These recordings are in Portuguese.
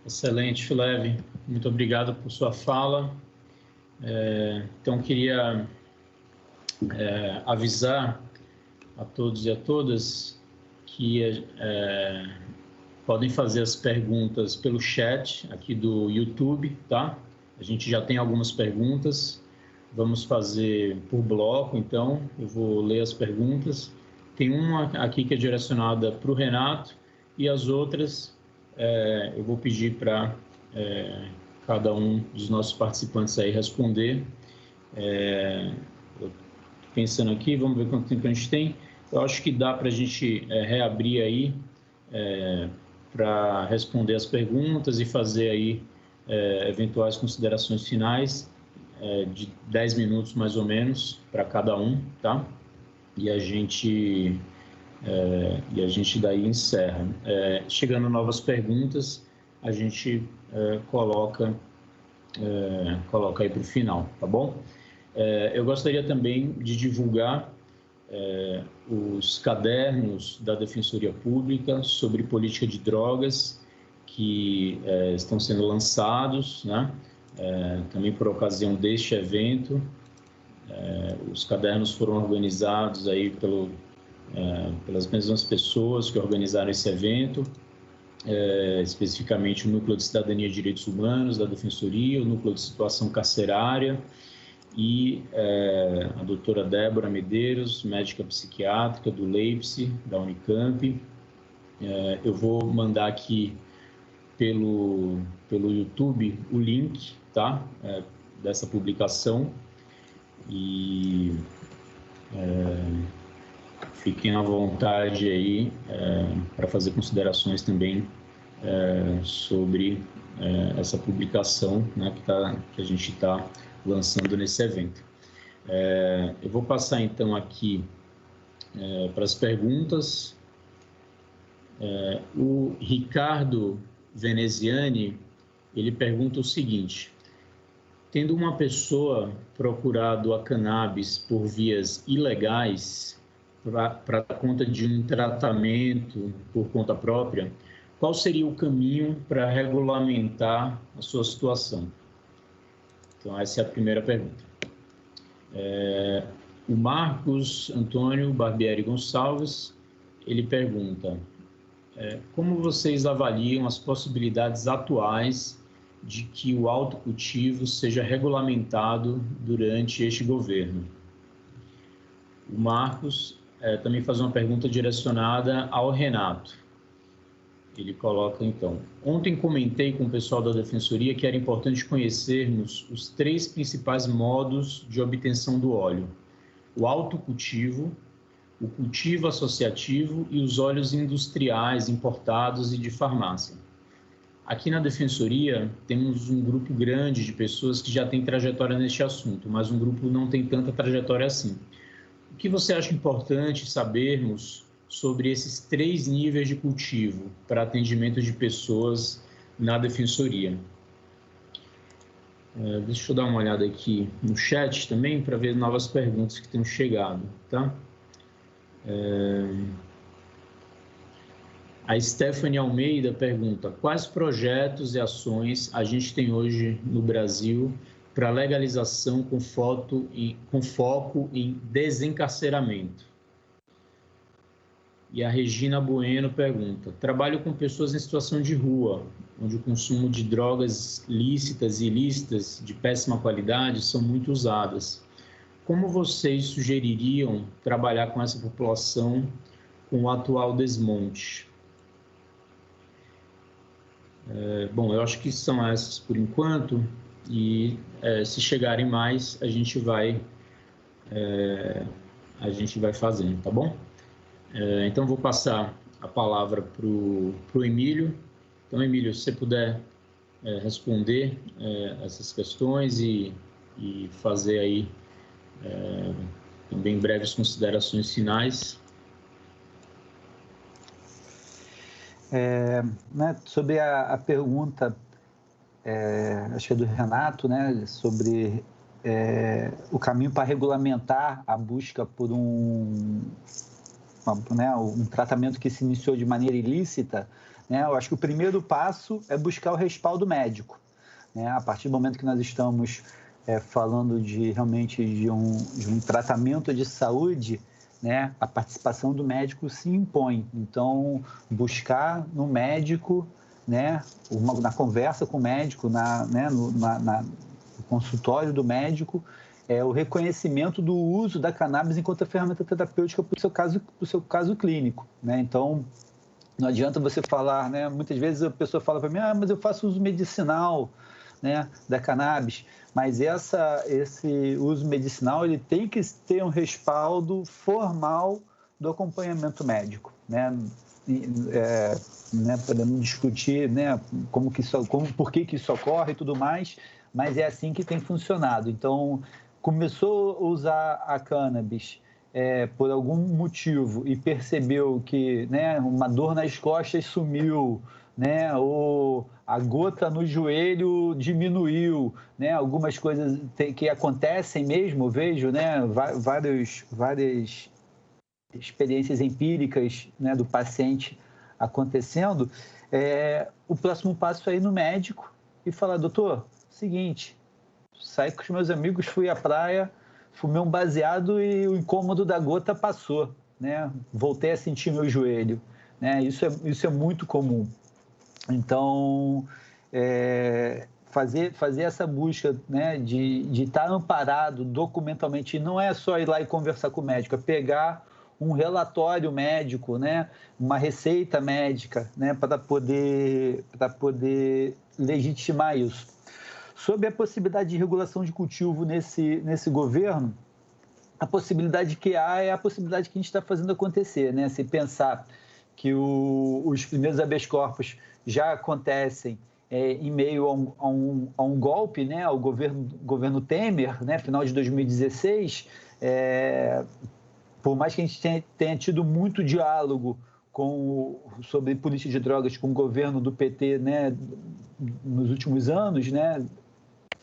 Excelente, Fileve. Muito obrigado por sua fala. Então, queria avisar a todos e a todas que podem fazer as perguntas pelo chat aqui do YouTube, tá? A gente já tem algumas perguntas. Vamos fazer por bloco, então. Eu vou ler as perguntas. Tem uma aqui que é direcionada para o Renato e as outras eu vou pedir para cada um dos nossos participantes aí responder. Pensando aqui, vamos ver quanto tempo a gente tem. Eu acho que dá para a gente reabrir aí para responder as perguntas e fazer aí eventuais considerações finais de 10 minutos mais ou menos para cada um, tá? E a gente daí encerra. Chegando novas perguntas, a gente coloca aí para o final, tá bom? Eu gostaria também de divulgar os cadernos da Defensoria Pública sobre política de drogas que estão sendo lançados, né? Também por ocasião deste evento. Os cadernos foram organizados aí pelas mesmas pessoas que organizaram esse evento, especificamente o Núcleo de Cidadania e Direitos Humanos da Defensoria, o Núcleo de Situação Carcerária e a doutora Débora Medeiros, médica psiquiátrica do Leipzig, da Unicamp. Eu vou mandar aqui pelo YouTube o link, tá? Dessa publicação e fiquem à vontade aí para fazer considerações também sobre essa publicação, né, que a gente está lançando nesse evento. Eu vou passar então aqui para as perguntas. O Ricardo Veneziani, ele pergunta o seguinte: tendo uma pessoa procurado a cannabis por vias ilegais para conta de um tratamento por conta própria, qual seria o caminho para regulamentar a sua situação? Então, essa é a primeira pergunta. O Marcos Antônio Barbieri Gonçalves, ele pergunta: como vocês avaliam as possibilidades atuais de que o autocultivo seja regulamentado durante este governo? O Marcos também faz uma pergunta direcionada ao Renato. Ele coloca, então: ontem comentei com o pessoal da Defensoria que era importante conhecermos os 3 principais modos de obtenção do óleo: o autocultivo, o cultivo associativo e os óleos industriais importados e de farmácia. Aqui na Defensoria temos um grupo grande de pessoas que já têm trajetória neste assunto, mas um grupo não tem tanta trajetória assim. O que você acha importante sabermos sobre esses 3 níveis de cultivo para atendimento de pessoas na Defensoria? Deixa eu dar uma olhada aqui no chat também para ver novas perguntas que tenham chegado, tá? A Stephanie Almeida pergunta: quais projetos e ações a gente tem hoje no Brasil para legalização com foco em desencarceramento? E a Regina Bueno pergunta: trabalho com pessoas em situação de rua, onde o consumo de drogas lícitas e ilícitas de péssima qualidade são muito usadas. Como vocês sugeririam trabalhar com essa população com o atual desmonte? Bom, eu acho que são essas por enquanto, e se chegarem mais, a gente vai fazendo, tá bom? Então, vou passar a palavra para o Emílio. Então, Emílio, se você puder responder essas questões e fazer aí também breves considerações finais. Sobre a pergunta, acho que é do Renato, né, sobre o caminho para regulamentar a busca por um tratamento que se iniciou de maneira ilícita, né? Eu acho que o primeiro passo é buscar o respaldo médico, né? A partir do momento que nós estamos falando realmente de um tratamento de saúde, né? A participação do médico se impõe. Então, buscar no médico, né? Na conversa com o médico, no consultório do médico, o reconhecimento do uso da cannabis enquanto ferramenta terapêutica para o seu caso clínico, né? Então, não adianta você falar, né? Muitas vezes a pessoa fala para mim, mas eu faço uso medicinal, né, da cannabis, mas esse uso medicinal ele tem que ter um respaldo formal do acompanhamento médico, né? Podemos discutir, né, por que isso ocorre e tudo mais, mas é assim que tem funcionado. Então, começou a usar a cannabis por algum motivo e percebeu que, né, uma dor nas costas sumiu, né, ou a gota no joelho diminuiu, né, algumas coisas que acontecem mesmo, eu vejo, né, várias experiências empíricas, né, do paciente acontecendo, o próximo passo é ir no médico e falar, doutor, seguinte, saí com os meus amigos, fui à praia, fumei um baseado e o incômodo da gota passou, né? Voltei a sentir meu joelho, né? Isso é muito comum. Então, fazer essa busca, né, de estar amparado documentalmente, não é só ir lá e conversar com o médico, é pegar um relatório médico, né, uma receita médica, né, para poder legitimar isso. Sobre a possibilidade de regulação de cultivo nesse governo, a possibilidade que há é a possibilidade que a gente está fazendo acontecer, né? Se pensar que os primeiros habeas corpus já acontecem em meio a um golpe, né? Ao governo Temer, né? Final de 2016, por mais que a gente tenha tido muito diálogo sobre política de drogas com o governo do PT, né? Nos últimos anos, né?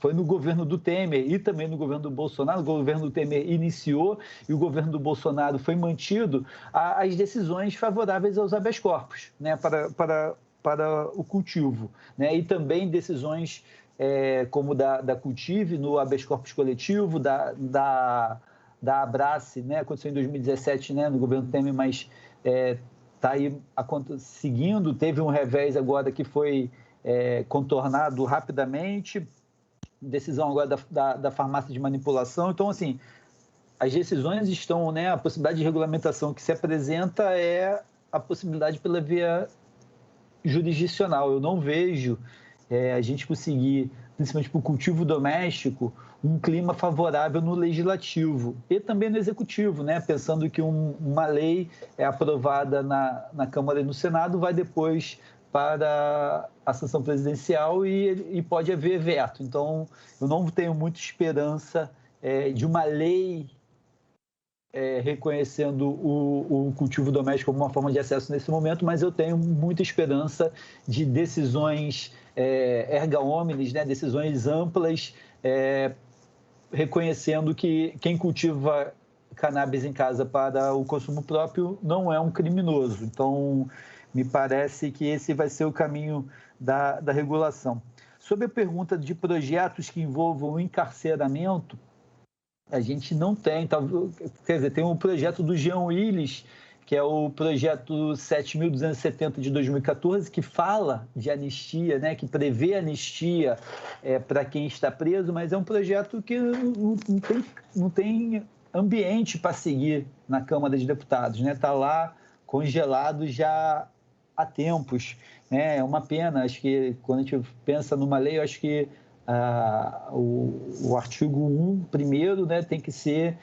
Foi no governo do Temer e também no governo do Bolsonaro. O governo do Temer iniciou e o governo do Bolsonaro foi mantido as decisões favoráveis aos habeas corpus, né, para o cultivo, né, e também decisões como da Cultive no habeas corpus coletivo, da Abrace, né, aconteceu em 2017, né, no governo Temer, mas está aí seguindo. Teve um revés agora que foi contornado rapidamente. Decisão agora da farmácia de manipulação. Então, assim, as decisões estão, né, a possibilidade de regulamentação que se apresenta é a possibilidade pela via jurisdicional. Eu não vejo a gente conseguir, principalmente para o cultivo doméstico, um clima favorável no legislativo e também no executivo, né? Pensando que uma lei é aprovada na Câmara e no Senado, vai depois para a sanção presidencial e pode haver veto. Então, eu não tenho muita esperança de uma lei reconhecendo o cultivo doméstico como uma forma de acesso nesse momento, mas eu tenho muita esperança de decisões erga omnes, né, decisões amplas, reconhecendo que quem cultiva cannabis em casa para o consumo próprio não é um criminoso. Então, me parece que esse vai ser o caminho da regulação. Sobre a pergunta de projetos que envolvam o encarceramento, a gente não tem. Quer dizer, tem um projeto do Jean Willis, que é o projeto 7.270 de 2014, que fala de anistia, né, que prevê anistia para quem está preso, mas é um projeto que não tem ambiente para seguir na Câmara dos Deputados, né? Está lá congelado já há tempos, né? É uma pena. Acho que quando a gente pensa numa lei, eu acho que o artigo 1, primeiro, né, tem que ser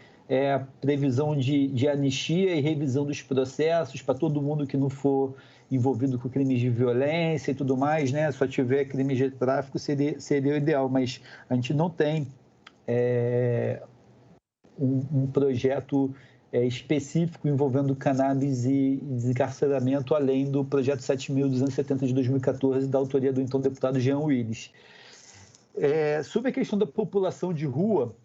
previsão de anistia e revisão dos processos para todo mundo que não for envolvido com crimes de violência e tudo mais, né? Só tiver crimes de tráfico seria o ideal, mas a gente não tem um projeto específico envolvendo cannabis e desencarceramento, além do projeto 7.270 de 2014, da autoria do então deputado Jean Willis. Sobre a questão da população de rua,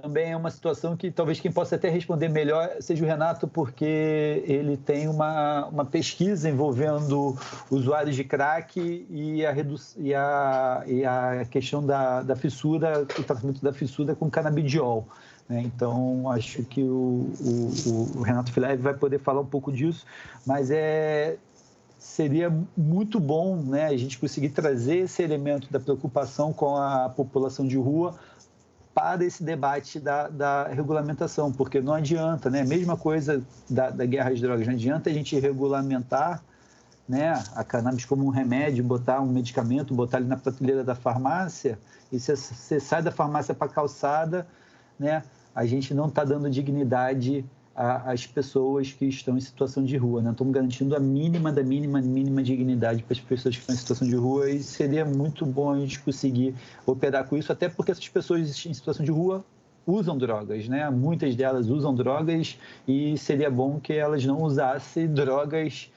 também é uma situação que talvez quem possa até responder melhor seja o Renato, porque ele tem uma pesquisa envolvendo usuários de crack e a questão da fissura, o tratamento da fissura com canabidiol. Então, acho que o Renato Fileve vai poder falar um pouco disso, mas seria muito bom, né, a gente conseguir trazer esse elemento da preocupação com a população de rua para esse debate da regulamentação, porque não adianta, né, mesma coisa da guerra às drogas, não adianta a gente regulamentar, né, a cannabis como um remédio, botar um medicamento, botar ele na prateleira da farmácia, e você sai da farmácia para a calçada, né, a gente não está dando dignidade às pessoas que estão em situação de rua, né? Estamos garantindo a mínima da mínima dignidade para as pessoas que estão em situação de rua, e seria muito bom a gente conseguir operar com isso, até porque essas pessoas em situação de rua usam drogas, né? Muitas delas usam drogas, e seria bom que elas não usassem drogas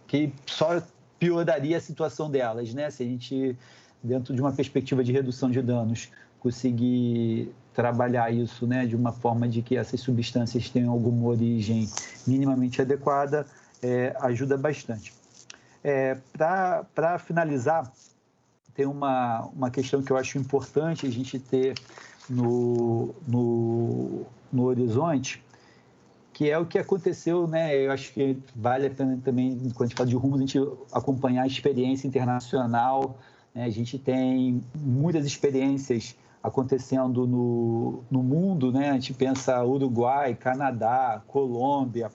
que só pioraria a situação delas, né? Se a gente, dentro de uma perspectiva de redução de danos, conseguir trabalhar isso, né, de uma forma de que essas substâncias tenham alguma origem minimamente adequada, ajuda bastante. Para finalizar, tem uma questão que eu acho importante a gente ter no horizonte, que é o que aconteceu, né? Eu acho que vale a pena também, quando a gente fala de rumos, a gente acompanhar a experiência internacional, né? A gente tem muitas experiências acontecendo no mundo, né? A gente pensa Uruguai, Canadá, Colômbia,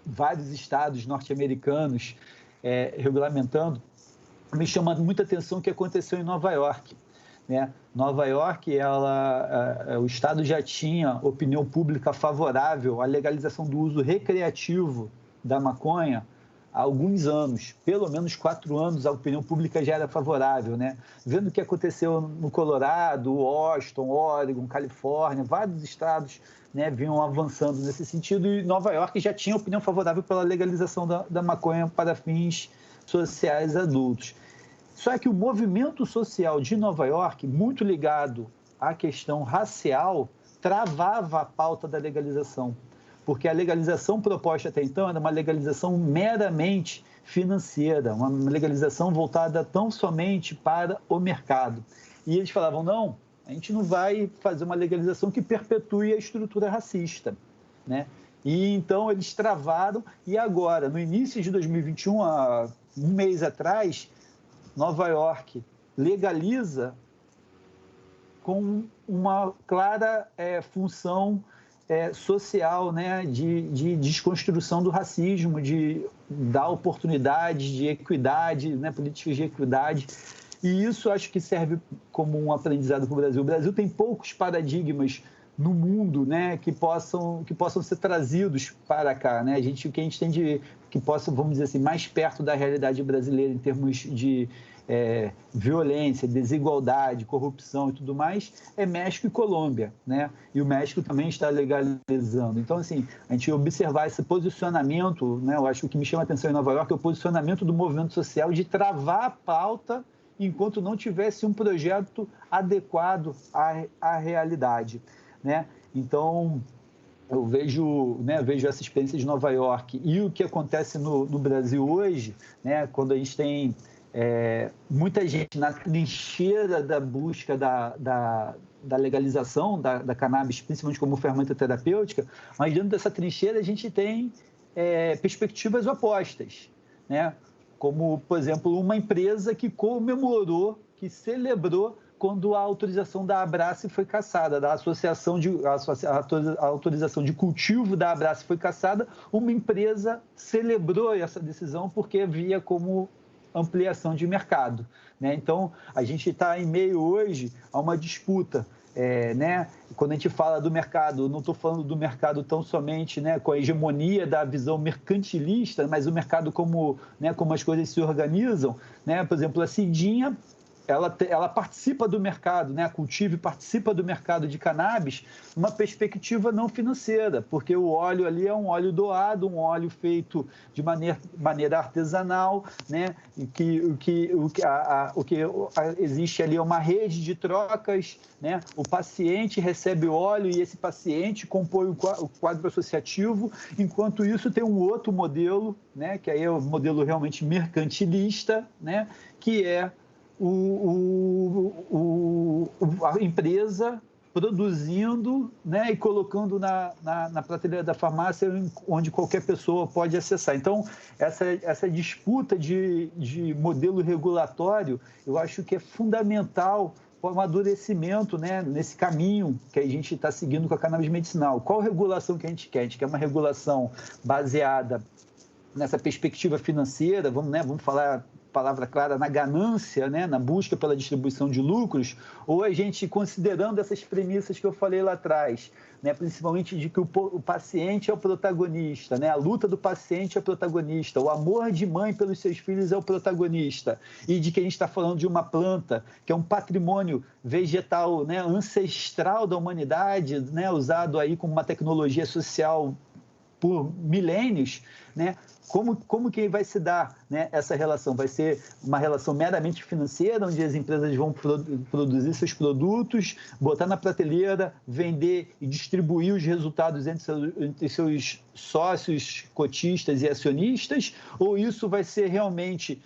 vários estados norte-americanos regulamentando. Me chama muita atenção o que aconteceu em Nova York, né? Nova York, o estado já tinha opinião pública favorável à legalização do uso recreativo da maconha há alguns anos, pelo menos 4 anos, a opinião pública já era favorável, né? Vendo o que aconteceu no Colorado, Washington, Oregon, Califórnia, vários estados, né, vinham avançando nesse sentido, e Nova York já tinha opinião favorável pela legalização da maconha para fins sociais adultos. Só que o movimento social de Nova York, muito ligado à questão racial, travava a pauta da legalização, porque a legalização proposta até então era uma legalização meramente financeira, uma legalização voltada tão somente para o mercado. E eles falavam, não, a gente não vai fazer uma legalização que perpetue a estrutura racista, né? E então eles travaram, e agora, no início de 2021, há um mês atrás, Nova York legaliza com uma clara função social, né, de desconstrução do racismo, de dar oportunidades, de equidade, né, políticas de equidade. E isso acho que serve como um aprendizado para o Brasil. O Brasil tem poucos paradigmas no mundo, né, que possam ser trazidos para cá, né? O que a gente tem que possa, vamos dizer assim, mais perto da realidade brasileira em termos de violência, desigualdade, corrupção e tudo mais, é México e Colômbia, né? E o México também está legalizando. Então, assim, a gente observar esse posicionamento, né? Eu acho que o que me chama a atenção em Nova York é o posicionamento do movimento social de travar a pauta enquanto não tivesse um projeto adequado à realidade, né? Então, eu vejo essa experiência de Nova York e o que acontece no Brasil hoje, né? Quando a gente tem muita gente na trincheira da busca da legalização da cannabis, principalmente como ferramenta terapêutica, mas dentro dessa trincheira a gente tem perspectivas opostas, né? Como, por exemplo, uma empresa que comemorou, que celebrou quando a autorização da Abrace foi cassada, a autorização de cultivo da Abrace foi cassada, uma empresa celebrou essa decisão porque via como ampliação de mercado, né? Então, a gente está em meio hoje a uma disputa, né? Quando a gente fala do mercado, não estou falando do mercado tão somente, né, com a hegemonia da visão mercantilista, mas o mercado como, né, como as coisas se organizam, né? Por exemplo, a Cidinha ela participa do mercado, né? A Cultive participa do mercado de cannabis numa perspectiva não financeira, porque o óleo ali é um óleo doado, um óleo feito de maneira artesanal, né? E o que existe ali é uma rede de trocas, né? O paciente recebe o óleo e esse paciente compõe o quadro associativo, enquanto isso tem um outro modelo, né? Que aí é o modelo realmente mercantilista, né? Que é a empresa produzindo, né, e colocando na prateleira da farmácia, onde qualquer pessoa pode acessar. Então, essa disputa de modelo regulatório, eu acho que é fundamental para o amadurecimento, né, nesse caminho que a gente está seguindo com a cannabis medicinal. Qual regulação que a gente quer? A gente quer uma regulação baseada nessa perspectiva financeira, vamos falar palavra clara, na ganância, né, na busca pela distribuição de lucros, ou a gente considerando essas premissas que eu falei lá atrás, né, principalmente de que o paciente é o protagonista, né, a luta do paciente é o protagonista, o amor de mãe pelos seus filhos é o protagonista, e de que a gente está falando de uma planta que é um patrimônio vegetal, né, ancestral da humanidade, né, usado aí como uma tecnologia social por milênios, né? Como que vai se dar, né, essa relação? Vai ser uma relação meramente financeira, onde as empresas vão produzir seus produtos, botar na prateleira, vender e distribuir os resultados entre seus sócios, cotistas e acionistas? Ou isso vai ser realmente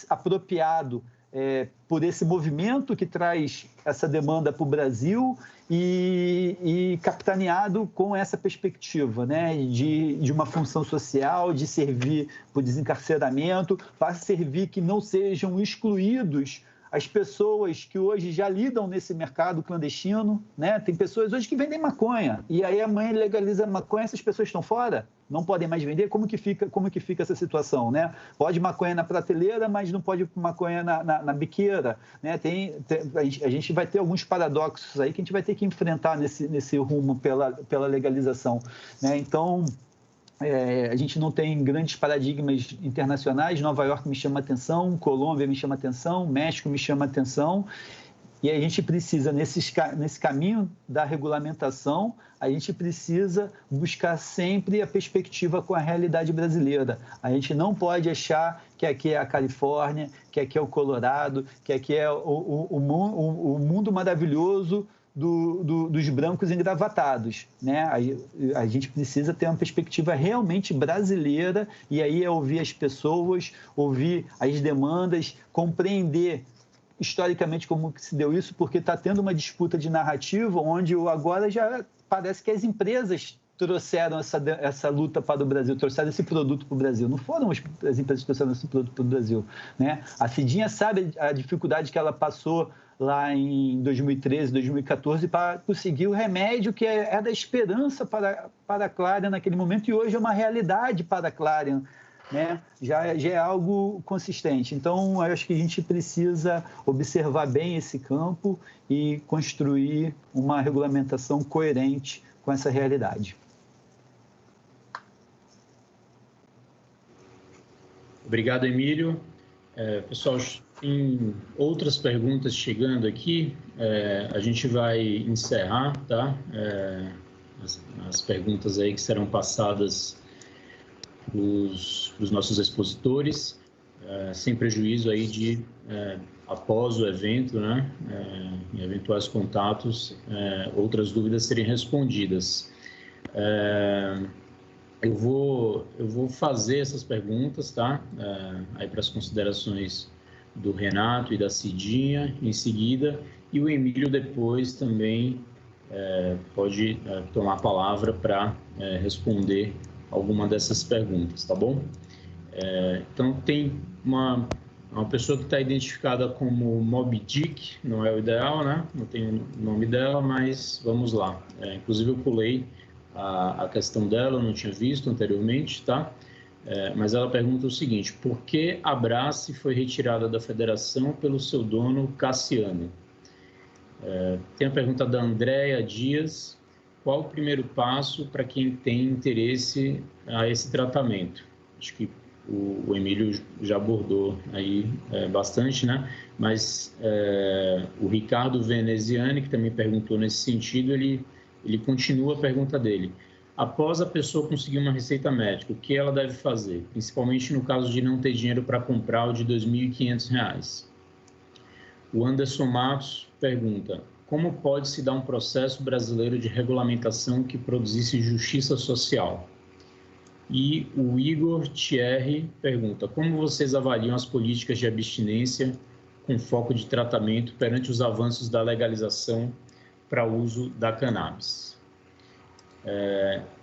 apropriado por esse movimento que traz essa demanda para o Brasil e capitaneado com essa perspectiva, né, de uma função social, de servir para o desencarceramento, para servir que não sejam excluídos as pessoas que hoje já lidam nesse mercado clandestino, né? Tem pessoas hoje que vendem maconha, e aí a mãe legaliza a maconha, essas pessoas estão fora? Não podem mais vender? Como que fica essa situação, né? Pode maconha na prateleira, mas não pode maconha na biqueira, né? A gente vai ter alguns paradoxos aí que a gente vai ter que enfrentar nesse rumo pela legalização, né? Então, a gente não tem grandes paradigmas internacionais. Nova York me chama atenção, Colômbia me chama atenção, México me chama atenção. E a gente precisa, nesse caminho da regulamentação, a gente precisa buscar sempre a perspectiva com a realidade brasileira. A gente não pode achar que aqui é a Califórnia, que aqui é o Colorado, que aqui é o mundo maravilhoso dos brancos engravatados, né? A gente precisa ter uma perspectiva realmente brasileira, e aí é ouvir as pessoas, ouvir as demandas, compreender historicamente como que se deu isso, porque está tendo uma disputa de narrativa onde agora já parece que as empresas trouxeram essa luta para o Brasil, trouxeram esse produto para o Brasil. Não foram as empresas que trouxeram esse produto para o Brasil, né? A Cidinha sabe a dificuldade que ela passou lá em 2013, 2014, para conseguir o remédio que é da esperança para a Clarion naquele momento, e hoje é uma realidade para a Clarion, né? Já é algo consistente. Então, eu acho que a gente precisa observar bem esse campo e construir uma regulamentação coerente com essa realidade. Obrigado, Emílio. Pessoal, tem outras perguntas chegando aqui. A gente vai encerrar, tá? As perguntas aí que serão passadas para os nossos expositores, sem prejuízo aí de, após o evento, né, em eventuais contatos, outras dúvidas serem respondidas. Eu vou fazer essas perguntas, tá? Aí para as considerações do Renato e da Cidinha em seguida, e o Emílio depois também pode tomar a palavra para responder alguma dessas perguntas, tá bom? Então, tem uma pessoa que está identificada como Moby Dick, não é o ideal, né? Não tem o nome dela, mas vamos lá. Inclusive, eu pulei a questão dela, eu não tinha visto anteriormente, tá? Mas ela pergunta o seguinte: por que a Brás foi retirada da federação pelo seu dono Cassiano? Tem a pergunta da Andréia Dias: qual o primeiro passo para quem tem interesse a esse tratamento? Acho que o Emílio já abordou aí bastante, né? Mas o Ricardo Veneziani, que também perguntou nesse sentido, ele continua a pergunta dele. Após a pessoa conseguir uma receita médica, o que ela deve fazer? Principalmente no caso de não ter dinheiro para comprar o de R$ 2.500. O Anderson Matos pergunta: como pode se dar um processo brasileiro de regulamentação que produzisse justiça social? E o Igor Thierry pergunta: como vocês avaliam as políticas de abstinência com foco de tratamento perante os avanços da legalização para uso da cannabis?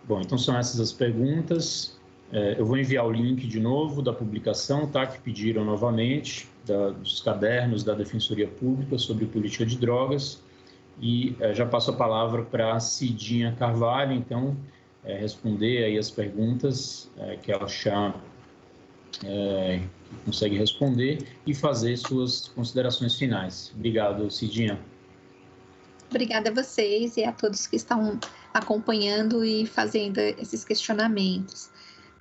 Bom, então são essas as perguntas. Eu vou enviar o link de novo da publicação, tá, que pediram novamente, dos cadernos da Defensoria Pública sobre política de drogas. E já passo a palavra para a Cidinha Carvalho, então, responder aí as perguntas que ela achar que consegue responder e fazer suas considerações finais. Obrigado, Cidinha. Obrigada a vocês e a todos que estão acompanhando e fazendo esses questionamentos.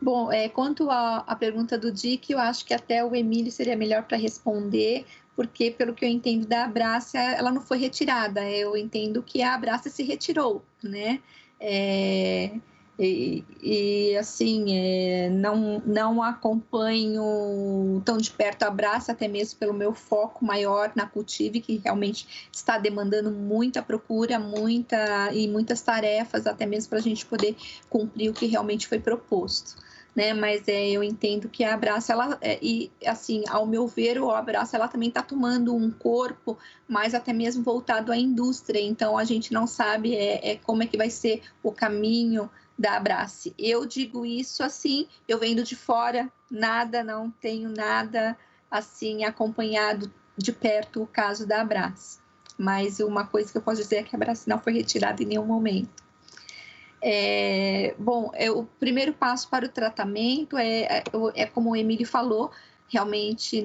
Bom, quanto à pergunta do Dick, eu acho que até o Emílio seria melhor para responder, porque, pelo que eu entendo da Abrácia, ela não foi retirada. Eu entendo que a Abrácia se retirou, né? Assim, não acompanho tão de perto a Abrácia, até mesmo pelo meu foco maior na Cultive, que realmente está demandando muita procura, muitas tarefas, até mesmo para a gente poder cumprir o que realmente foi proposto. Né? Mas eu entendo que a Abrácia, e assim, ao meu ver, a Abrácia ela também está tomando um corpo mais até mesmo voltado à indústria, então a gente não sabe como é que vai ser o caminho da Abrácia. Eu digo isso assim, eu vendo de fora, não tenho nada assim acompanhado de perto o caso da Abrácia, mas uma coisa que eu posso dizer é que a Abrácia não foi retirada em nenhum momento. Bom, o primeiro passo para o tratamento como o Emílio falou, realmente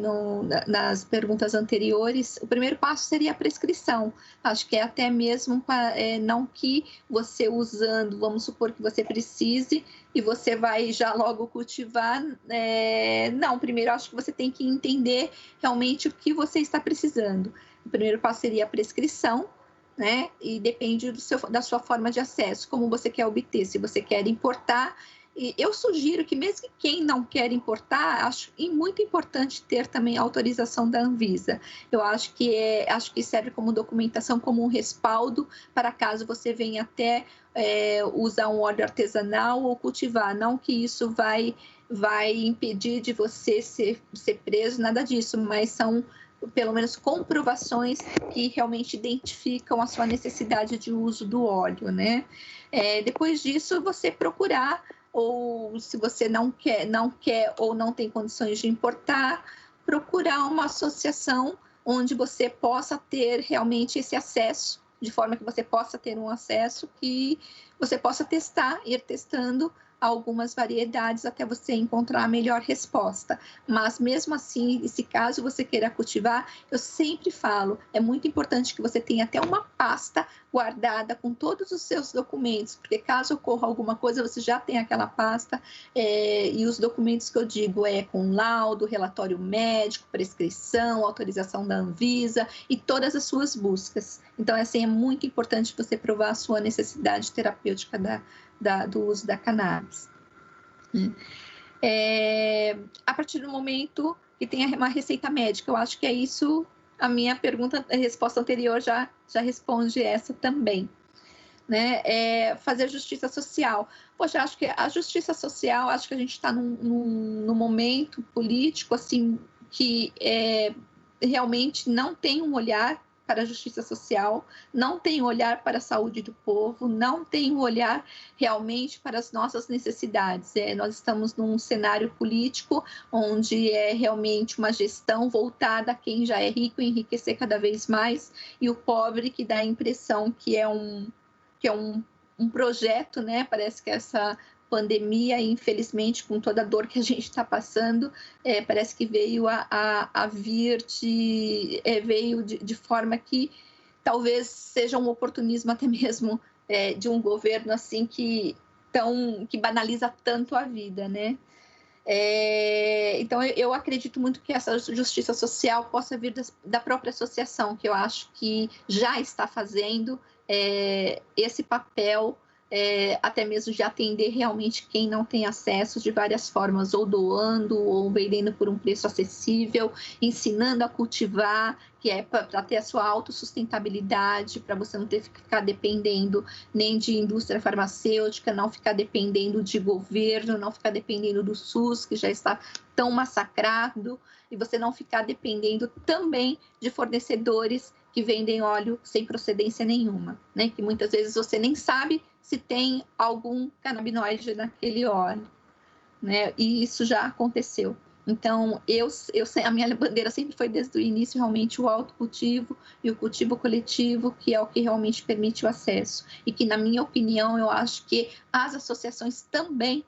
nas perguntas anteriores, o primeiro passo seria a prescrição. Acho que até mesmo não que você usando, vamos supor que você precise e você vai já logo cultivar, não, primeiro acho que você tem que entender realmente o que você está precisando. O primeiro passo seria a prescrição, né? E depende da sua forma de acesso, como você quer obter, se você quer importar. E eu sugiro que mesmo que quem não quer importar, acho muito importante ter também a autorização da Anvisa. Eu acho que serve como documentação, como um respaldo para caso você venha até usar um óleo artesanal ou cultivar. Não que isso vai impedir de você ser preso, nada disso, mas são pelo menos comprovações que realmente identificam a sua necessidade de uso do óleo, né? Depois disso, você procurar, ou se você não quer ou não tem condições de importar, procurar uma associação onde você possa ter realmente esse acesso, de forma que você possa ter um acesso que você possa ir testando algumas variedades até você encontrar a melhor resposta. Mas mesmo assim, se caso você queira cultivar, eu sempre falo, é muito importante que você tenha até uma pasta guardada com todos os seus documentos, porque caso ocorra alguma coisa, você já tem aquela pasta, e os documentos que eu digo com laudo, relatório médico, prescrição, autorização da Anvisa e todas as suas buscas. Então, assim, é muito importante você provar a sua necessidade terapêutica do uso da cannabis. A partir do momento que tem uma receita médica, eu acho que é isso, a minha a resposta anterior já responde essa também. Né? Fazer justiça social. Poxa, acho que a justiça social, acho que a gente está num momento político assim, que realmente não tem um olhar para a justiça social, não tem olhar para a saúde do povo, não tem olhar realmente para as nossas necessidades. Nós estamos num cenário político onde é realmente uma gestão voltada a quem já é rico enriquecer cada vez mais, e o pobre que dá a impressão que é um projeto, né? Parece que essa pandemia, infelizmente, com toda a dor que a gente está passando, parece que veio veio de forma que talvez seja um oportunismo até mesmo de um governo assim que banaliza tanto a vida, né? Então, eu acredito muito que essa justiça social possa vir da própria associação, que eu acho que já está fazendo esse papel, até mesmo de atender realmente quem não tem acesso de várias formas, ou doando, ou vendendo por um preço acessível, ensinando a cultivar, que é para ter a sua autossustentabilidade, para você não ter que ficar dependendo nem de indústria farmacêutica, não ficar dependendo de governo, não ficar dependendo do SUS, que já está tão massacrado, e você não ficar dependendo também de fornecedores que vendem óleo sem procedência nenhuma, né? Que muitas vezes você nem sabe se tem algum canabinoide naquele óleo, né? E isso já aconteceu. Então, a minha bandeira sempre foi desde o início realmente o autocultivo e o cultivo coletivo, que é o que realmente permite o acesso. E que, na minha opinião, eu acho que as associações também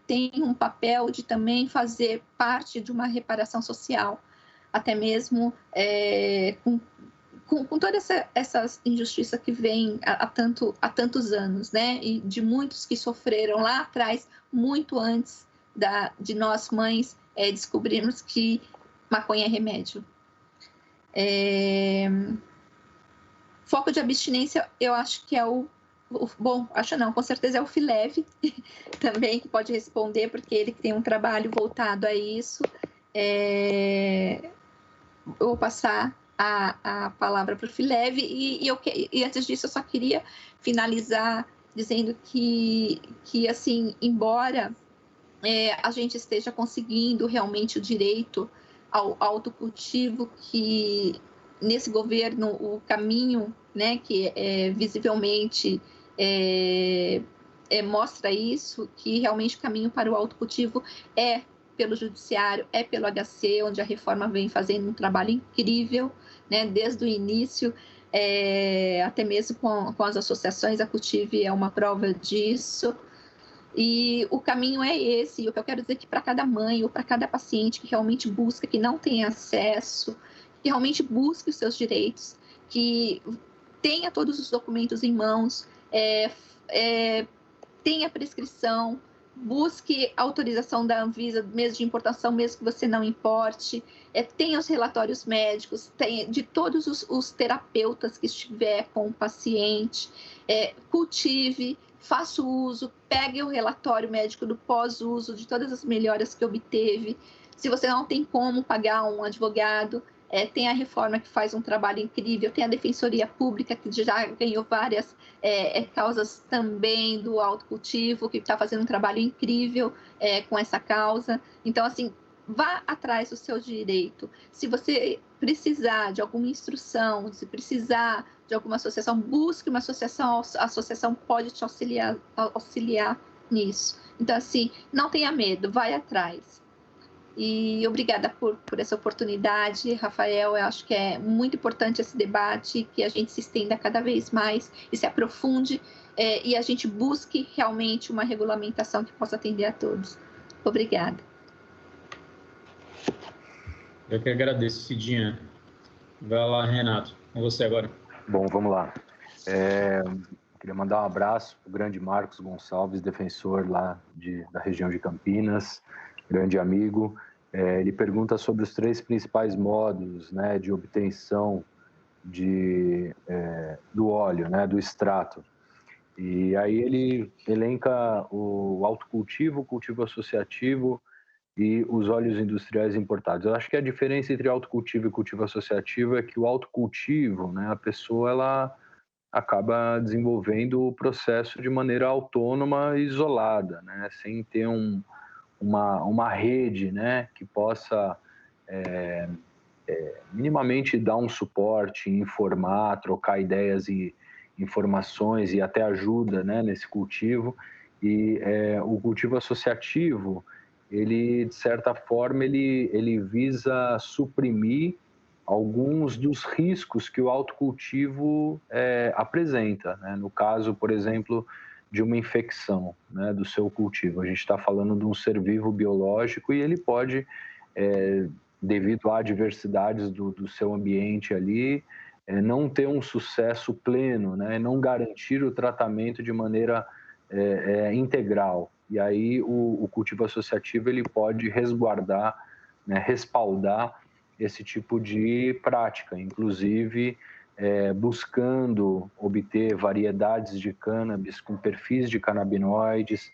têm um papel de também fazer parte de uma reparação social, até mesmo com toda essa injustiça que vem há tantos anos, né? E de muitos que sofreram lá atrás, muito antes de nós mães descobrirmos que maconha é remédio. Foco de abstinência, eu acho que é com certeza é o Fileve também, que pode responder, porque ele tem um trabalho voltado a isso. Eu vou passar a palavra para o Fileve, e antes disso eu só queria finalizar dizendo que assim, embora a gente esteja conseguindo realmente o direito ao autocultivo, que nesse governo o caminho, né, que visivelmente mostra isso, que realmente o caminho para o autocultivo é pelo judiciário, é pelo HC, onde a reforma vem fazendo um trabalho incrível, né, desde o início, até mesmo com as associações, a Cultive é uma prova disso. E o caminho é esse, e o que eu quero dizer é que para cada mãe ou para cada paciente que realmente busca, que não tem acesso, que realmente busque os seus direitos, que tenha todos os documentos em mãos, tenha prescrição, busque autorização da Anvisa, mesmo de importação, mesmo que você não importe, tenha os relatórios médicos, tenha de todos os terapeutas que estiver com o paciente, cultive, faça o uso, pegue o relatório médico do pós-uso, de todas as melhoras que obteve. Se você não tem como pagar um advogado, tem a reforma que faz um trabalho incrível, tem a Defensoria Pública, que já ganhou várias causas também do autocultivo, que está fazendo um trabalho incrível com essa causa. Então, assim, vá atrás do seu direito. Se você precisar de alguma instrução, se precisar de alguma associação, busque uma associação, a associação pode te auxiliar nisso. Então, assim, não tenha medo, vai atrás. E obrigada por essa oportunidade, Rafael. Eu acho que é muito importante esse debate, que a gente se estenda cada vez mais e se aprofunde, e a gente busque realmente uma regulamentação que possa atender a todos. Obrigada. Eu que agradeço, Cidinha. Vai lá, Renato, com você agora. Bom, vamos lá. Queria mandar um abraço para o grande Marcos Gonçalves, defensor lá da região de Campinas, grande amigo. Ele pergunta sobre os 3 principais modos, né, de obtenção do óleo, né, do extrato. E aí ele elenca o autocultivo, o cultivo associativo e os óleos industriais importados. Eu acho que a diferença entre autocultivo e cultivo associativo é que o autocultivo, né, a pessoa ela acaba desenvolvendo o processo de maneira autônoma e isolada, né, sem ter uma rede, né, que possa minimamente dar um suporte, informar, trocar ideias e informações e até ajuda, né, nesse cultivo. E o cultivo associativo, ele, de certa forma, ele visa suprimir alguns dos riscos que o autocultivo apresenta, né? No caso, por exemplo, de uma infecção, né, do seu cultivo. A gente está falando de um ser vivo biológico e ele pode, devido a adversidades do seu ambiente ali, não ter um sucesso pleno, né, não garantir o tratamento de maneira integral. e aí o cultivo associativo ele pode resguardar, né, respaldar esse tipo de prática, inclusive buscando obter variedades de cannabis com perfis de canabinoides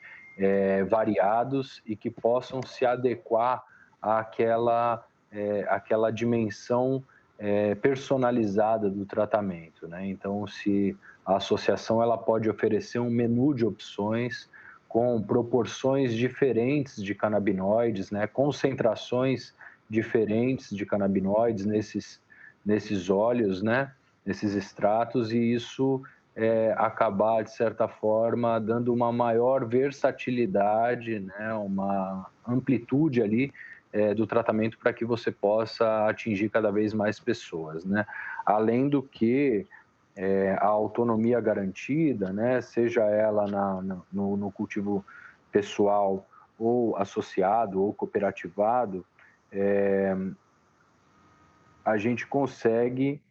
variados e que possam se adequar àquela dimensão personalizada do tratamento, né? Então, se a associação ela pode oferecer um menu de opções com proporções diferentes de canabinoides, né? Concentrações diferentes de canabinoides nesses óleos, né? Nesses extratos, e isso acabar, de certa forma, dando uma maior versatilidade, né? Uma amplitude ali do tratamento para que você possa atingir cada vez mais pessoas, né? Além do que a autonomia garantida, né? Seja ela no cultivo pessoal ou associado ou cooperativado, a gente consegue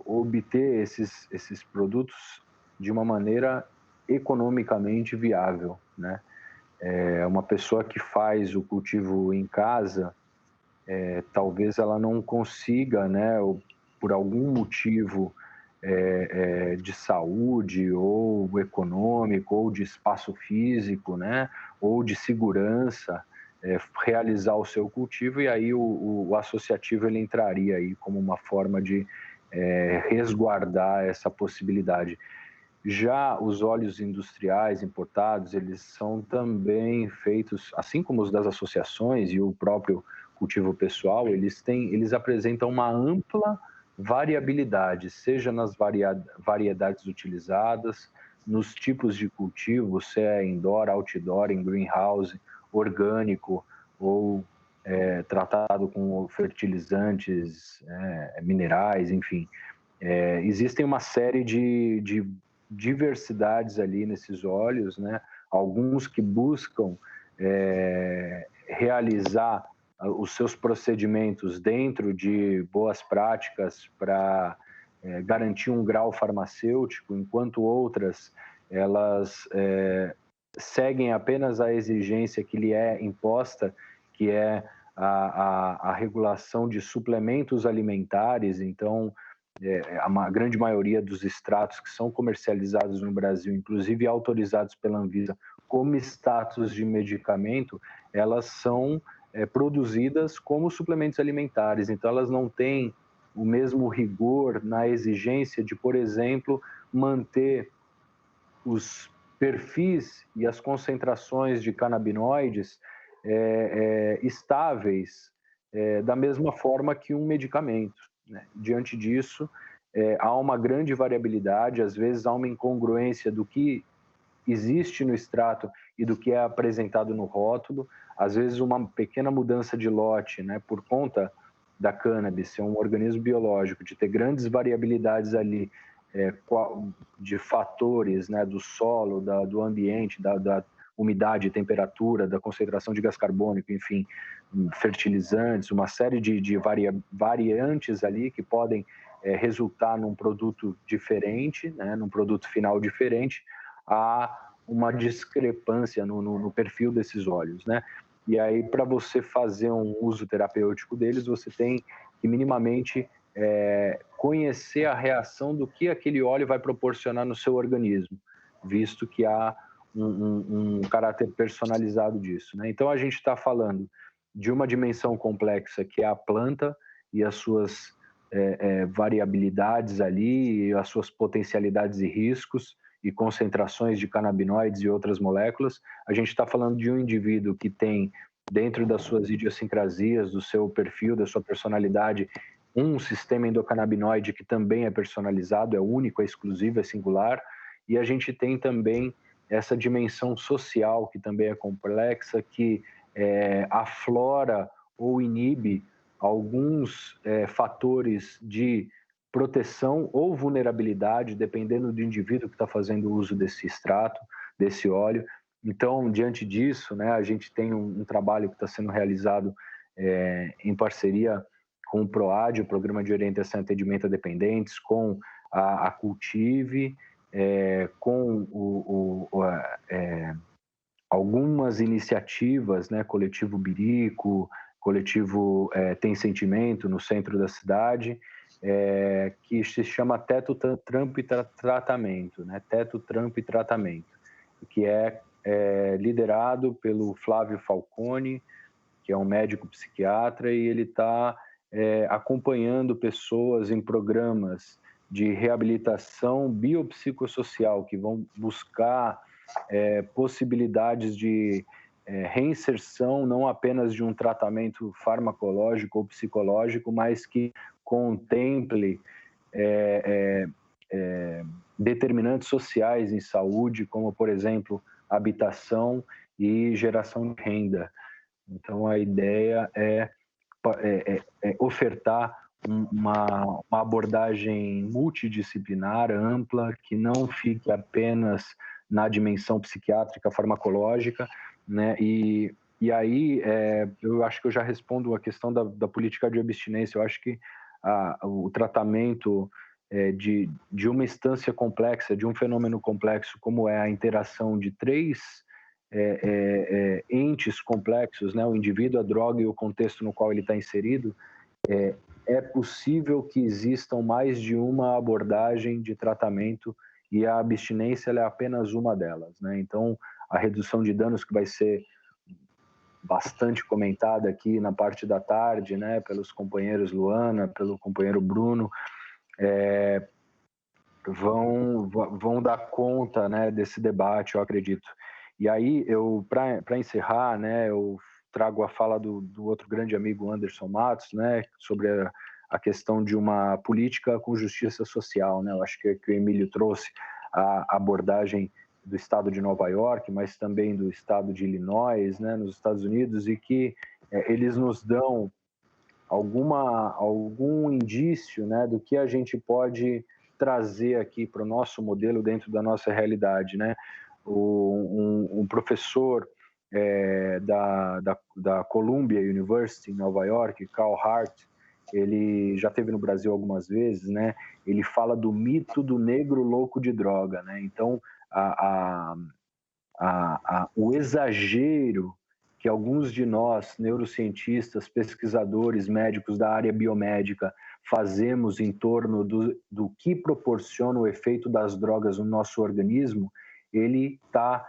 obter esses produtos de uma maneira economicamente viável, né? Uma pessoa que faz o cultivo em casa, talvez ela não consiga, né, por algum motivo de saúde ou econômico ou de espaço físico, né, ou de segurança, realizar o seu cultivo, e aí o associativo ele entraria aí como uma forma de resguardar essa possibilidade. Já os óleos industriais importados, eles são também feitos, assim como os das associações e o próprio cultivo pessoal, eles apresentam uma ampla variabilidade, seja nas variedades utilizadas, nos tipos de cultivo, se é indoor, outdoor, em greenhouse, orgânico ou tratado com fertilizantes, minerais, enfim. Existem uma série de diversidades ali nesses óleos, né? Alguns que buscam realizar os seus procedimentos dentro de boas práticas para garantir um grau farmacêutico, enquanto outras elas seguem apenas a exigência que lhe é imposta, que é a regulação de suplementos alimentares. Então, a grande maioria dos extratos que são comercializados no Brasil, inclusive autorizados pela Anvisa como status de medicamento, elas são produzidas como suplementos alimentares. Então, elas não têm o mesmo rigor na exigência de, por exemplo, manter os perfis e as concentrações de canabinoides estáveis da mesma forma que um medicamento, né? Diante disso, há uma grande variabilidade, às vezes há uma incongruência do que existe no extrato e do que é apresentado no rótulo, às vezes uma pequena mudança de lote, né, por conta da cannabis ser um organismo biológico, de ter grandes variabilidades ali, de fatores, né, do solo, do ambiente, da umidade, temperatura, da concentração de gás carbônico, enfim, fertilizantes, uma série de variantes ali que podem resultar num produto diferente, né, num produto final diferente, há uma discrepância no perfil desses óleos, né? E aí, para você fazer um uso terapêutico deles, você tem que minimamente conhecer a reação do que aquele óleo vai proporcionar no seu organismo, visto que há um caráter personalizado disso, né? Então, a gente está falando de uma dimensão complexa que é a planta e as suas variabilidades ali, as suas potencialidades e riscos e concentrações de canabinoides e outras moléculas. A gente está falando de um indivíduo que tem, dentro das suas idiosincrasias, do seu perfil, da sua personalidade, um sistema endocannabinoide que também é personalizado, é único, é exclusivo, é singular, e a gente tem também essa dimensão social que também é complexa, que aflora ou inibe alguns fatores de proteção ou vulnerabilidade, dependendo do indivíduo que está fazendo uso desse extrato, desse óleo. Então, diante disso, né, a gente tem um trabalho que está sendo realizado em parceria com o PROAD, o Programa de Orientação e Atendimento a Dependentes, com a Cultive, com algumas iniciativas, né, Coletivo Birico, Coletivo Tem Sentimento, no centro da cidade, que se chama Teto, Trampo e Tratamento, né? Teto, Trampo e Tratamento, que é liderado pelo Flávio Falcone, que é um médico psiquiatra, e ele está acompanhando pessoas em programas de reabilitação biopsicossocial, que vão buscar possibilidades de reinserção, não apenas de um tratamento farmacológico ou psicológico, mas que contemple determinantes sociais em saúde, como, por exemplo, habitação e geração de renda. Então, a ideia é ofertar uma abordagem multidisciplinar, ampla, que não fique apenas na dimensão psiquiátrica, farmacológica, né? E aí, eu acho que eu já respondo a questão da política de abstinência. Eu acho que o tratamento de uma instância complexa, de um fenômeno complexo, como é a interação de três entes complexos, né? O indivíduo, a droga e o contexto no qual ele está inserido, é possível que existam mais de uma abordagem de tratamento, e a abstinência é apenas uma delas, né? Então, a redução de danos, que vai ser bastante comentada aqui na parte da tarde, né, pelos companheiros Luana, pelo companheiro Bruno, vão dar conta, né, desse debate, eu acredito. E aí, para encerrar, né, eu trago a fala do outro grande amigo Anderson Matos, né, sobre a questão de uma política com justiça social, né? Eu acho que o Emílio trouxe a abordagem do estado de Nova York, mas também do estado de Illinois, né, nos Estados Unidos, e que eles nos dão algum indício, né, do que a gente pode trazer aqui para o nosso modelo dentro da nossa realidade, né? Um professor da Columbia University em Nova York, Carl Hart, ele já esteve no Brasil algumas vezes, né? Ele fala do mito do negro louco de droga, né? Então, o exagero que alguns de nós, neurocientistas, pesquisadores, médicos da área biomédica, fazemos em torno do que proporciona o efeito das drogas no nosso organismo, ele está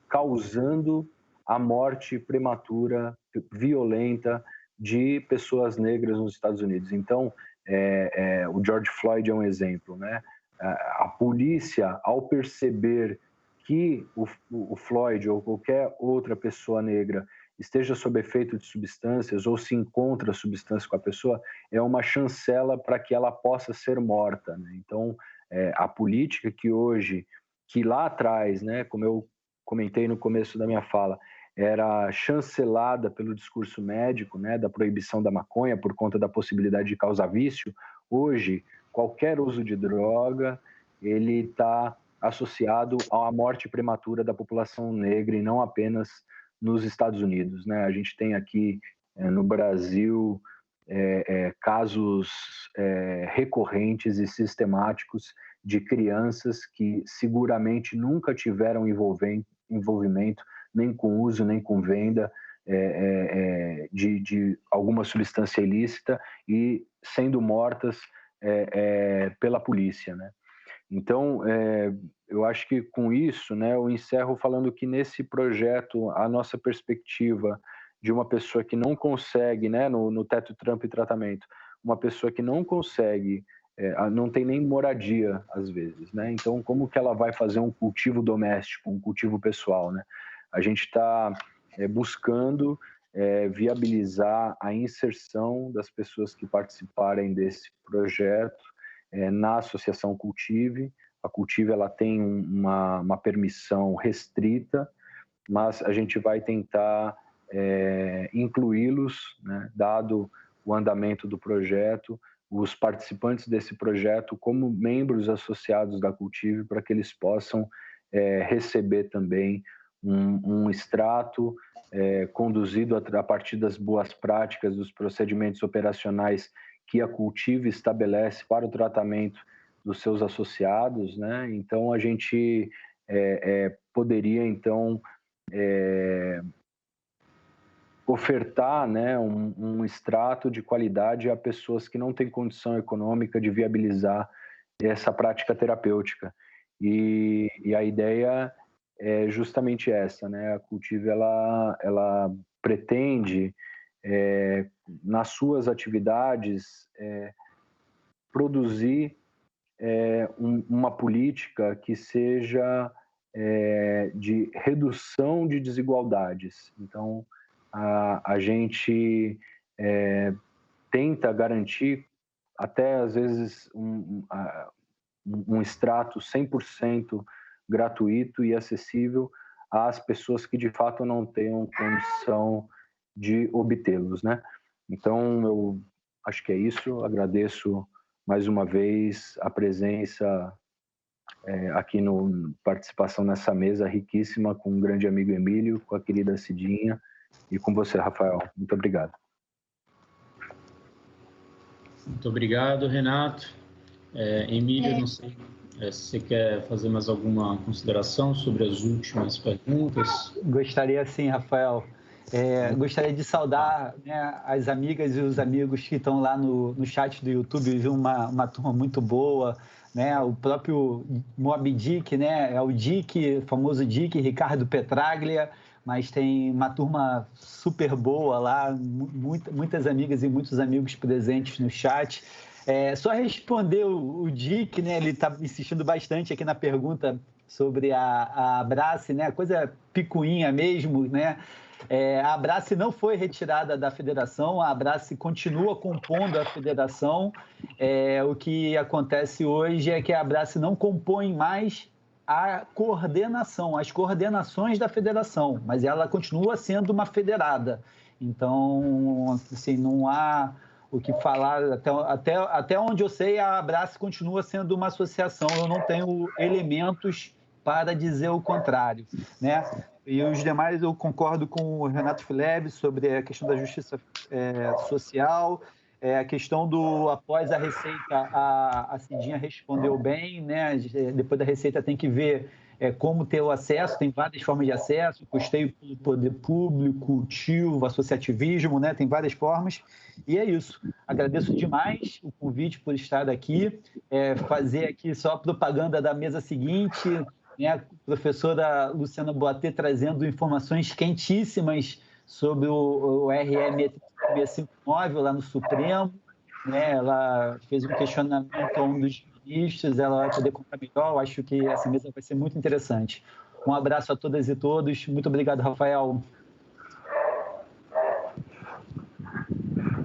causando a morte prematura, violenta, de pessoas negras nos Estados Unidos. Então, o George Floyd é um exemplo, né? A polícia, ao perceber que o Floyd ou qualquer outra pessoa negra esteja sob efeito de substâncias ou se encontra substância com a pessoa, é uma chancela para que ela possa ser morta, né? Então, a política que lá atrás, né, como eu comentei no começo da minha fala, era chancelada pelo discurso médico, né, da proibição da maconha por conta da possibilidade de causar vício, hoje, qualquer uso de droga, ele está associado à morte prematura da população negra, e não apenas nos Estados Unidos, né? A gente tem aqui no Brasil casos recorrentes e sistemáticos de crianças que seguramente nunca tiveram envolvimento nem com uso, nem com venda de alguma substância ilícita, e sendo mortas pela polícia, né? Então, eu acho que com isso, né, eu encerro falando que nesse projeto, a nossa perspectiva de uma pessoa que não consegue, né, no Teto, Trampo e Tratamento, uma pessoa que não consegue, não tem nem moradia, às vezes, né? Então, como que ela vai fazer um cultivo doméstico, um cultivo pessoal, né? A gente está buscando viabilizar a inserção das pessoas que participarem desse projeto na Associação Cultive. A Cultive, ela tem uma permissão restrita, mas a gente vai tentar incluí-los, né, dado o andamento do projeto, os participantes desse projeto como membros associados da Cultive, para que eles possam receber também um extrato conduzido a partir das boas práticas, dos procedimentos operacionais que a Cultive estabelece para o tratamento dos seus associados, né? Então, a gente poderia, então, ofertar, né, um extrato de qualidade a pessoas que não têm condição econômica de viabilizar essa prática terapêutica. E a ideia é justamente essa, né? A Cultive, ela pretende, nas suas atividades, produzir uma política que seja de redução de desigualdades. Então, a gente tenta garantir até, às vezes, um extrato 100% gratuito e acessível às pessoas que, de fato, não tenham condição de obtê-los, né? Então, eu acho que é isso. Agradeço mais uma vez a presença aqui participação nessa mesa riquíssima com o grande amigo Emílio, com a querida Cidinha e com você, Rafael. Muito obrigado. Muito obrigado, Renato. Emílio, não sei se você quer fazer mais alguma consideração sobre as últimas perguntas. Gostaria sim, Rafael. Gostaria de saudar, né, as amigas e os amigos que estão lá no chat do YouTube, viu, uma turma muito boa, né? O próprio Moby Dick, né? É o Dick, o famoso Dick, Ricardo Petraglia, mas tem uma turma super boa lá, muitas amigas e muitos amigos presentes no chat. Só responder o Dick, né? Ele está insistindo bastante aqui na pergunta sobre a Abrace, né? Coisa picuinha mesmo, né? A Abrace não foi retirada da federação, a Abrace continua compondo a federação. O que acontece hoje é que a Abrace não compõe mais a coordenação, as coordenações da federação, mas ela continua sendo uma federada. Então, assim, não há o que falar. Até onde eu sei, a Abrace continua sendo uma associação. Eu não tenho elementos para dizer o contrário, né? E os demais, eu concordo com o Renato Fileb sobre a questão da justiça social, a questão do após a receita, a Cidinha respondeu bem, né? Depois da receita tem que ver como ter o acesso, tem várias formas de acesso, custeio pelo poder público, cultivo, associativismo, né? Tem várias formas. E é isso. Agradeço demais o convite por estar aqui, fazer aqui só propaganda da mesa seguinte, né? A professora Luciana Boatê trazendo informações quentíssimas sobre o RM 659 lá no Supremo, né? Ela fez um questionamento a um dos ministros, ela vai poder contar melhor. Eu acho que essa mesa vai ser muito interessante. Um abraço a todas e todos. Muito obrigado, Rafael.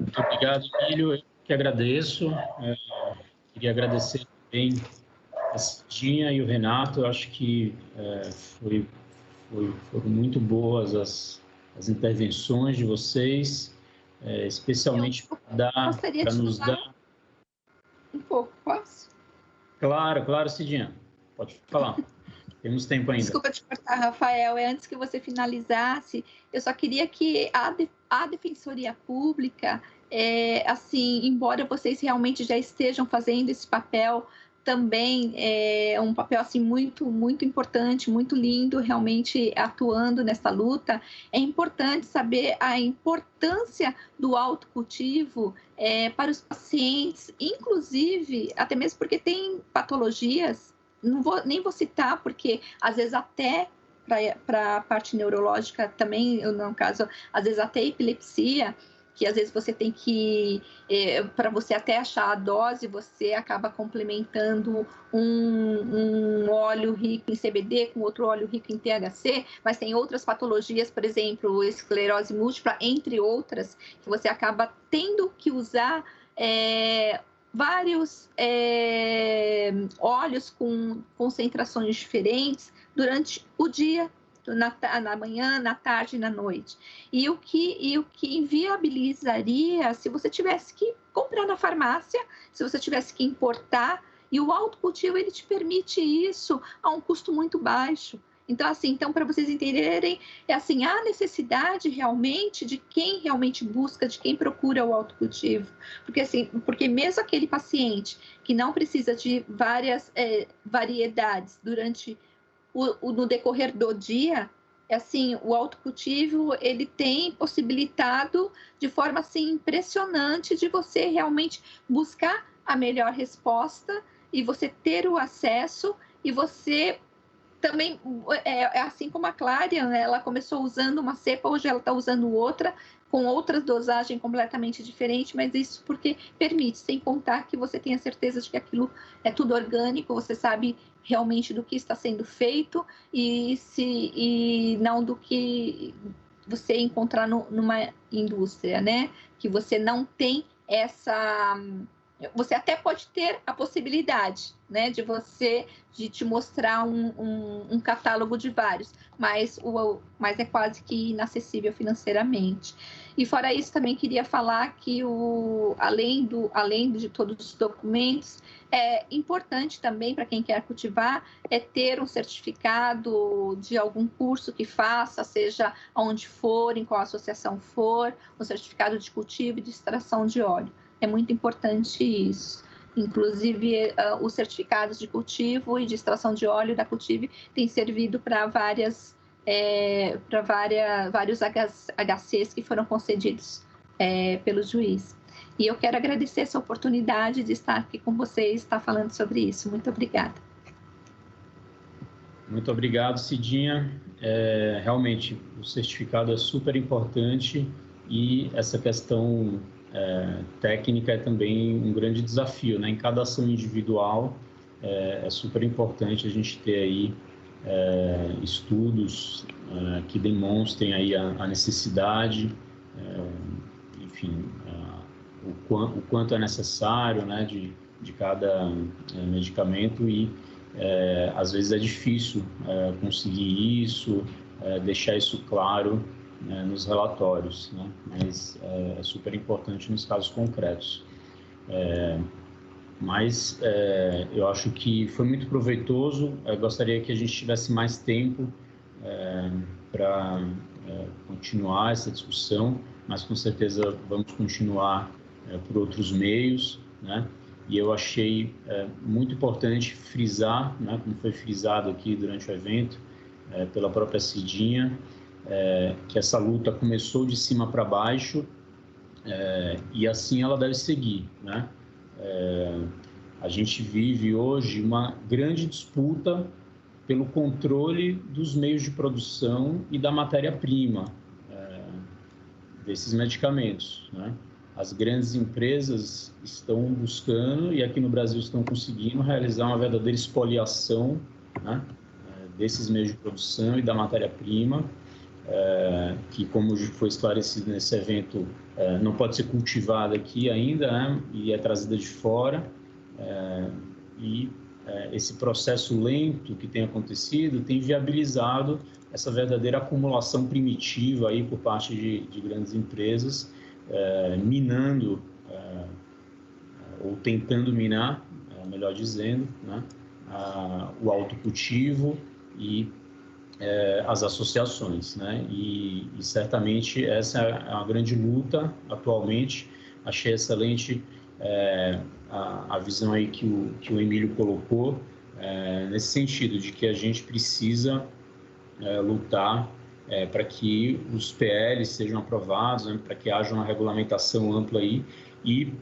Muito obrigado, Emílio. Eu que agradeço. Queria agradecer também a Cidinha e o Renato. Eu acho que foram muito boas as intervenções de vocês, especialmente para nos dar... Um pouco, posso? Claro, Cidinha. Pode falar. Temos tempo ainda. Desculpa te cortar, Rafael. Antes que você finalizasse, eu só queria que a Defensoria Pública, assim, embora vocês realmente já estejam fazendo esse papel, também é um papel assim muito, muito importante, muito lindo, realmente atuando nessa luta. É importante saber a importância do autocultivo para os pacientes, inclusive, até mesmo porque tem patologias, nem vou citar, porque às vezes até para a parte neurológica também, no caso, às vezes até epilepsia, que às vezes você tem que, para você até achar a dose, você acaba complementando um óleo rico em CBD com outro óleo rico em THC, mas tem outras patologias, por exemplo, esclerose múltipla, entre outras, que você acaba tendo que usar vários óleos com concentrações diferentes durante o dia, na manhã, na tarde e na noite. E o que inviabilizaria se você tivesse que comprar na farmácia, se você tivesse que importar, e o autocultivo ele te permite isso a um custo muito baixo. Então, assim, para vocês entenderem, é assim, há necessidade realmente de quem realmente busca, de quem procura o autocultivo. Porque, assim, porque mesmo aquele paciente que não precisa de várias variedades durante no decorrer do dia, assim, o autocultivo, ele tem possibilitado de forma, assim, impressionante de você realmente buscar a melhor resposta e você ter o acesso e você também, assim como a Clarian, ela começou usando uma cepa, hoje ela está usando outra, com outras dosagens completamente diferentes, mas isso porque permite, sem contar que você tenha certeza de que aquilo é tudo orgânico, você sabe realmente do que está sendo feito e não do que você encontrar numa indústria, né? Que você não tem essa... Você até pode ter a possibilidade, né, de te mostrar um catálogo de vários, mas é quase que inacessível financeiramente. E fora isso, também queria falar que além de todos os documentos, é importante também para quem quer cultivar ter um certificado de algum curso que faça, seja onde for, em qual associação for, um certificado de cultivo e de extração de óleo. É muito importante isso. Inclusive, os certificados de cultivo e de extração de óleo da Cultive têm servido para vários HCs que foram concedidos pelo juiz. E eu quero agradecer essa oportunidade de estar aqui com vocês, estar falando sobre isso. Muito obrigada. Muito obrigado, Cidinha. Realmente, o certificado é super importante e essa questão técnica é também um grande desafio, né? Em cada ação individual é super importante a gente ter aí estudos que demonstrem aí a necessidade, enfim, o quanto é necessário, né, de cada medicamento e às vezes é difícil conseguir isso, deixar isso claro nos relatórios, né? Mas é super importante nos casos concretos. Mas eu acho que foi muito proveitoso. Eu gostaria que a gente tivesse mais tempo para continuar essa discussão, mas com certeza vamos continuar por outros meios, né? E eu achei muito importante frisar, né, como foi frisado aqui durante o evento, pela própria Cidinha, que essa luta começou de cima para baixo e assim ela deve seguir, né? A gente vive hoje uma grande disputa pelo controle dos meios de produção e da matéria-prima desses medicamentos, né? As grandes empresas estão buscando, e aqui no Brasil estão conseguindo, realizar uma verdadeira expoliação, né, desses meios de produção e da matéria-prima, que, como foi esclarecido nesse evento, não pode ser cultivada aqui ainda, né, e é trazida de fora. Esse processo lento que tem acontecido tem viabilizado essa verdadeira acumulação primitiva aí por parte de grandes empresas, minando ou tentando minar, melhor dizendo, né, o autocultivo e as associações, né? E certamente essa é uma grande luta atualmente. Achei excelente a visão aí que o Emílio colocou, nesse sentido de que a gente precisa lutar para que os PLs sejam aprovados, né, para que haja uma regulamentação ampla aí e,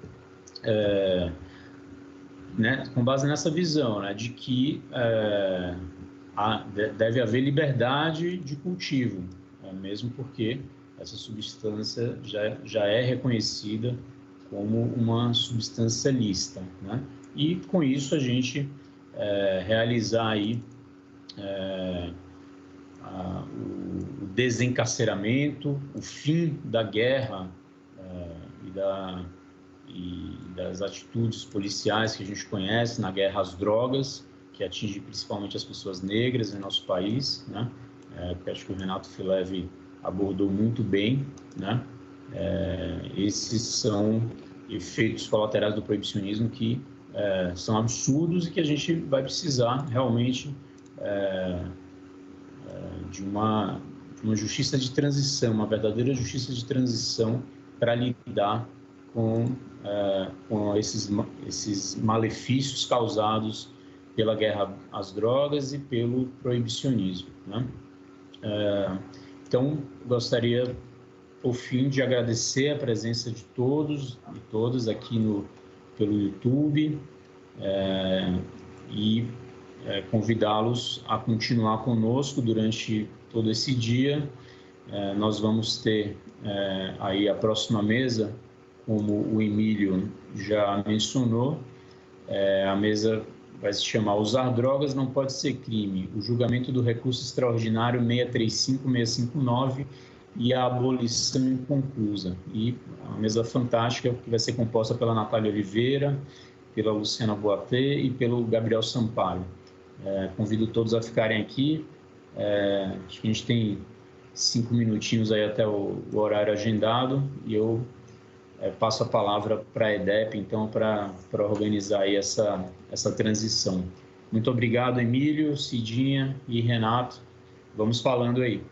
né, com base nessa visão, né, de que deve haver liberdade de cultivo, mesmo porque essa substância já é reconhecida como uma substância lícita, né? E com isso a gente realizar aí o desencarceramento, o fim da guerra e das atitudes policiais que a gente conhece na guerra às drogas, que atinge principalmente as pessoas negras em nosso país, né? Que acho que o Renato Fileve abordou muito bem, né? Esses são efeitos colaterais do proibicionismo que são absurdos e que a gente vai precisar realmente de uma justiça de transição, uma verdadeira justiça de transição para lidar com esses malefícios causados pela guerra às drogas e pelo proibicionismo, né? Então, gostaria, por fim, de agradecer a presença de todos e todas aqui pelo YouTube e convidá-los a continuar conosco durante todo esse dia. Nós vamos ter aí a próxima mesa, como o Emílio já mencionou, a mesa vai se chamar Usar Drogas Não Pode Ser Crime, o julgamento do recurso extraordinário 635-659 e a abolição inconclusa. E uma mesa fantástica que vai ser composta pela Natália Oliveira, pela Luciana Boatê e pelo Gabriel Sampaio. Convido todos a ficarem aqui. Acho que a gente tem 5 minutinhos aí até o horário agendado e eu passo a palavra para a EDEP, então, para organizar aí essa transição. Muito obrigado, Emílio, Cidinha e Renato. Vamos falando aí.